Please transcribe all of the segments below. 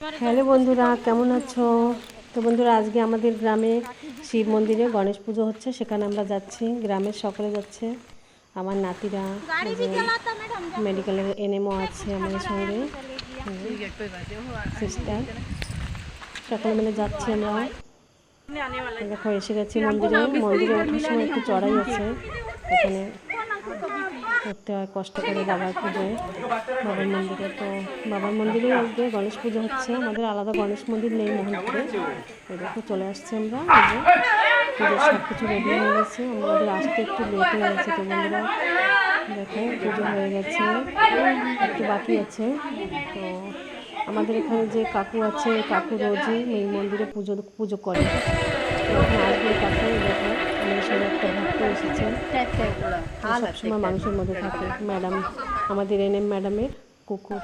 Hello বন্ধুরা, কেমন আছো? তো বন্ধুরা, আজকে আমাদের গ্রামে শিব মন্দিরে গণেশ পুজো হচ্ছে, সেখানে আমরা যাচ্ছি। গ্রামের সকলে যাচ্ছে, আমার নাতিরা, মেডিকেলের এনএমও আছে আমাদের সঙ্গে, সিস্টার, সকলে মিলে যাচ্ছি আমরা। দেখো এসে গেছি মন্দিরে। মন্দিরে ওঠার সময় একটু চড়াই আছে, এখানে করতে হয় কষ্ট করে বাবার পুজোয়, বাবার মন্দিরে। তো বাবার মন্দিরে আজকে গণেশ পুজো হচ্ছে। আমাদের আলাদা গণেশ মন্দির নেই মোহনপুরে। এই দেখো চলে আসছি আমরা, পুজোর সব কিছু রেডি হয়ে গেছে। আমাদের আসতে একটু লেট হয়ে গেছে। তো বন্ধুরা দেখো পুজো হয়ে গেছে, একটু বাকি আছে। তো আমাদের এখানে যে কাকু আছে, কাকু রোজই এই মন্দিরে পুজো করে। এখানে আসবে কাকু, দেখো আমাদের সঙ্গে একটা ভক্ত এসেছে, সবসময় মানুষের মধ্যে থাকে। ম্যাডাম, আমাদের এনএম ম্যাডামের কুকুর,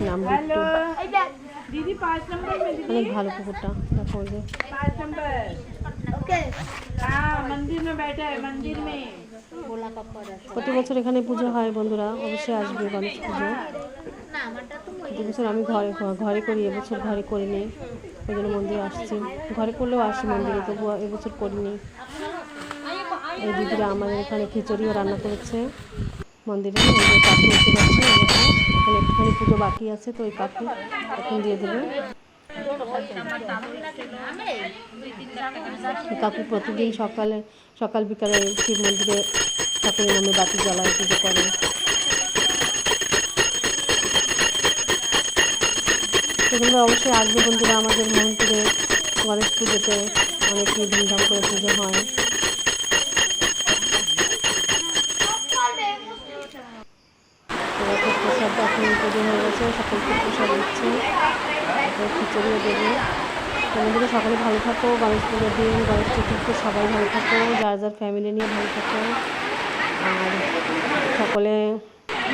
নাম বিট্টু। অনেক ভালো কুকুরটা, দেখো যে প্রতি বছর এখানে পুজো হয়। বন্ধুরা অবশ্যই আসবে গণেশ পুজো। প্রতি বছর আমি ঘরে করি, এবছর ঘরে করিনি, ওই জন্য মন্দিরে আসছি। ঘরে করলেও আসি মন্দিরে, তবুও এবছর করিনি। এই দিদিরা আমাদের এখানে খিচুড়িও রান্না করেছে মন্দিরে। ওই যে কাকু এসে গেছে, এখানে একটুখানি পুজো বাকি আছে, তো ওই কাকু এখন দিয়ে দেবে। কাকু প্রতিদিন সকাল বিকালে শিব মন্দিরে ঠাকুরের নামে বাতি জ্বালায়, পুজো করে। তোমরা অবশ্যই আসবে বন্ধুরা আমাদের মোহনপুরে গণেশ পুজোতে, অনেকই ধুমধাম করে পুজো হয়। প্রসাদ এখন পুজো হয়ে গেছে, সকলকে প্রসাদ দিচ্ছে, খিচুড়িও দেবে। বন্ধুরা সকলে ভালো থাকো, গণেশ পুজোর দিন, গণেশ চতুর্থী সবাই ভালো থাকো, যার যার ফ্যামিলি নিয়ে ভালো থাকো। আর সকলে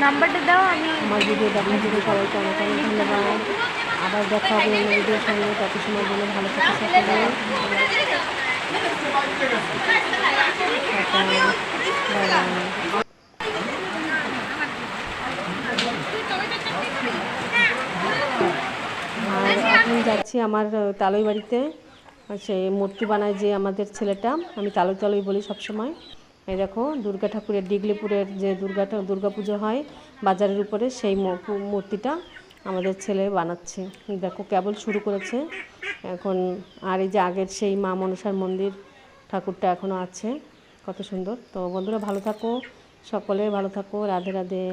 নাম্বারটা দাও, আমার ভিডিও দেখার জন্য সবাইকে অনেক অনেক ধন্যবাদ। আবার দেখা হবে অন্য ভিডিওর সঙ্গে, তত সময়ের জন্য ভালো থাকো সকলে। আর এখন যাচ্ছি আমার তালই বাড়িতে। সেই মূর্তি বানায় যে আমাদের ছেলেটা, আমি তালই বলি সবসময়। এই দেখো দুর্গা ঠাকুরের, ডিগলিপুরের যে দুর্গা পুজো হয় বাজারের উপরে, সেই মূর্তিটা আমাদের ছেলে বানাচ্ছে। দেখো কেবল শুরু করেছে এখন। আর এই যে আগের সেই মা মনসার মন্দির ঠাকুরটা এখনও আছে, কত সুন্দর। তো বন্ধুরা ভালো থাকো, সকলে ভালো থাকো, রাধে রাধে।